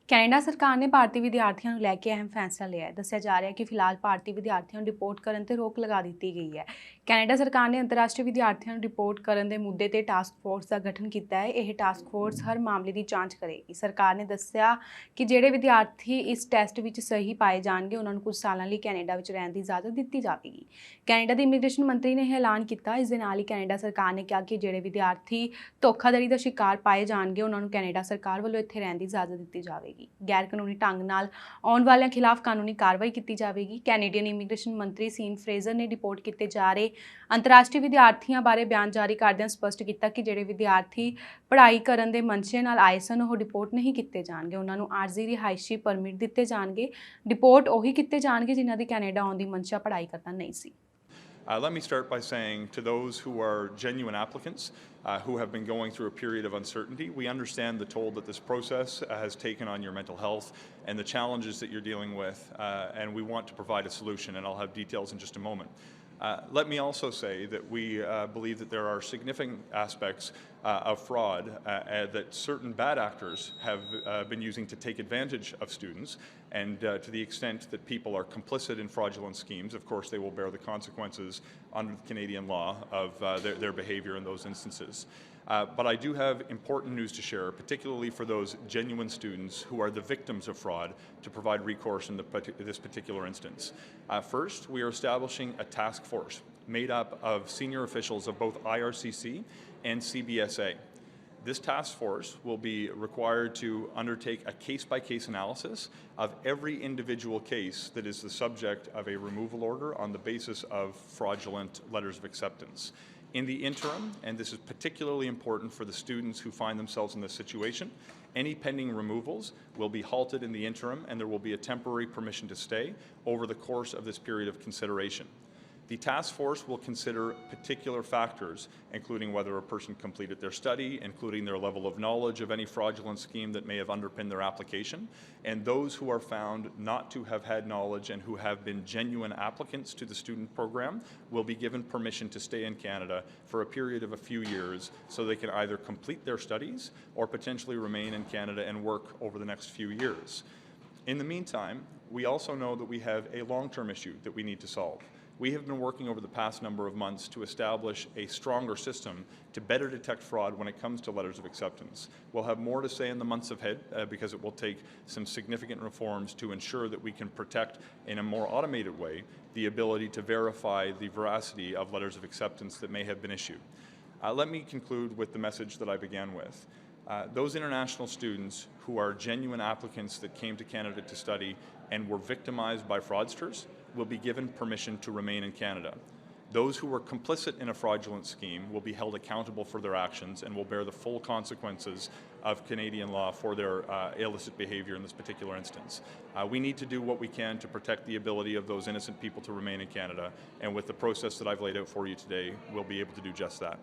Canada ਸਰਕਾਰ ਨੇ ਭਾਰਤੀ ਵਿਦਿਆਰਥੀਆਂ ਨੂੰ ਲੈ ਕੇ ਅਹਿਮ ਫੈਸਲਾ ਲਿਆ ਹੈ। ਦੱਸਿਆ ਜਾ ਰਿਹਾ ਹੈ ਕਿ ਫਿਲਹਾਲ ਭਾਰਤੀ ਵਿਦਿਆਰਥੀਆਂ ਨੂੰ ਰਿਪੋਰਟ ਕਰਨ ਤੇ ਰੋਕ ਲਗਾ ਦਿੱਤੀ ਗਈ ਹੈ। ਕੈਨੇਡਾ ਸਰਕਾਰ ਨੇ ਅੰਤਰਰਾਸ਼ਟਰੀ ਵਿਦਿਆਰਥੀਆਂ ਨੂੰ ਰਿਪੋਰਟ ਕਰਨ ਦੇ ਮੁੱਦੇ ਤੇ ਟਾਸਕ ਫੋਰਸ ਦਾ ਗਠਨ ਕੀਤਾ ਹੈ। ਇਹ ਟਾਸਕ ਫੋਰਸ ਹਰ ਮਾਮਲੇ ਦੀ ਜਾਂਚ ਕਰੇਗੀ। ਸਰਕਾਰ ਨੇ ਦੱਸਿਆ ਕਿ ਜਿਹੜੇ ਵਿਦਿਆਰਥੀ ਇਸ ਟੈਸਟ ਵਿੱਚ ਸਹੀ ਪਾਏ ਜਾਣਗੇ ਉਹਨਾਂ ਨੂੰ ਕੁਝ ਸਾਲਾਂ ਲਈ ਕੈਨੇਡਾ ਵਿੱਚ ਰਹਿਣ ਦੀ ਇਜਾਜ਼ਤ ਦਿੱਤੀ ਜਾਵੇਗੀ। ਕੈਨੇਡਾ ਦੇ ਇਮੀਗ੍ਰੇਸ਼ਨ ਮੰਤਰੀ ਨੇ ਇਹ ਐਲਾਨ ਕੀਤਾ। ਇਸ ਦੇ ਨਾਲ ਹੀ ਕੈਨੇਡਾ ਸਰਕਾਰ ਨੇ ਕਿਹਾ ਕਿ ਜਿਹੜੇ ਵਿਦਿਆਰਥੀ ਧੋਖਾਧੜੀ ਦਾ ਸ਼ਿਕਾਰ ਪਾਏ ਜਾਣਗੇ ਉਹਨਾਂ ਨੂੰ ਕੈਨੇਡਾ ਸਰਕਾਰ ਵੱਲੋਂ ਇੱਥੇ ਰਹਿਣ ਦੀ ਇਜਾਜ਼ਤ ਦਿੱਤੀ ਜਾਵੇਗੀ। ਗੈਰ ਕਾਨੂੰਨੀ ਢੰਗ ਨਾਲ ਆਉਣ ਵਾਲਿਆਂ ਖਿਲਾਫ ਕਾਨੂੰਨੀ ਕਾਰਵਾਈ ਕੀਤੀ ਜਾਵੇਗੀ। ਕੈਨੇਡੀਅਨ ਇਮੀਗ੍ਰੇਸ਼ਨ ਮੰਤਰੀ ਸੀਨ ਫਰੇਜ਼ਰ ਨੇ ਰਿਪੋਰਟ ਕੀਤੇ ਜਾ ਰਹੇ ਅੰਤਰਰਾਸ਼ਟਰੀ ਵਿਦਿਆਰਥੀਆਂ ਬਾਰੇ ਬਿਆਨ ਜਾਰੀ ਕਰਦਿਆਂ ਸਪਸ਼ਟ ਕੀਤਾ ਕਿ ਜਿਹੜੇ ਵਿਦਿਆਰਥੀ ਪੜ੍ਹਾਈ ਕਰਨ ਦੇ ਮਨਸ਼ੇ ਨਾਲ ਆਏ ਸਨ ਉਹ ਰਿਪੋਰਟ ਨਹੀਂ ਕੀਤੇ ਜਾਣਗੇ। ਉਹਨਾਂ ਨੂੰ ਆਰਜ਼ੀ ਰਿਹਾਇਸ਼ੀ ਪਰਮਿਟ ਦਿੱਤੇ ਜਾਣਗੇ। ਰਿਪੋਰਟ ਉਹੀ ਕੀਤੇ ਜਾਣਗੇ ਜਿਨ੍ਹਾਂ ਦੀ ਕੈਨੇਡਾ ਆਉਣ ਦੀ ਮਨਸ਼ਾ ਪੜ੍ਹਾਈ ਕਰਨਾ ਨਹੀਂ ਸੀ। Let me start by saying to those who are genuine applicants who have been going through a period of uncertainty, we understand the toll that this process has taken on your mental health and the challenges that you're dealing with, and we want to provide a solution, and I'll have details in just a moment. Let me also say that we believe that there are significant aspects of fraud that certain bad actors have been using to take advantage of students, and to the extent that people are complicit in fraudulent schemes, of course they will bear the consequences under Canadian law of their behaviour in those instances. But I do have important news to share, particularly for those genuine students who are the victims of fraud, to provide recourse in this particular instance. First, we are establishing a task force made up of senior officials of both IRCC and CBSA. This task force will be required to undertake a case-by-case analysis of every individual case that is the subject of a removal order on the basis of fraudulent letters of acceptance. In the interim, and this is particularly important for the students who find themselves in this situation, any pending removals will be halted in the interim and there will be a temporary permission to stay over the course of this period of consideration. The task force will consider particular factors, including whether a person completed their study, including their level of knowledge of any fraudulent scheme that may have underpinned their application, and those who are found not to have had knowledge and who have been genuine applicants to the student program will be given permission to stay in Canada for a period of a few years so they can either complete their studies or potentially remain in Canada and work over the next few years. In the meantime, we also know that we have a long-term issue that we need to solve. We have been working over the past number of months to establish a stronger system to better detect fraud when it comes to letters of acceptance. We'll have more to say in the months ahead because it will take some significant reforms to ensure that we can protect in a more automated way the ability to verify the veracity of letters of acceptance that may have been issued. Let me conclude with the message that I began with. Those international students who are genuine applicants that came to Canada to study and were victimized by fraudsters will be given permission to remain in Canada. Those who were complicit in a fraudulent scheme will be held accountable for their actions and will bear the full consequences of Canadian law for their illicit behaviour in this particular instance. We need to do what we can to protect the ability of those innocent people to remain in Canada, and with the process that I've laid out for you today, we'll be able to do just that.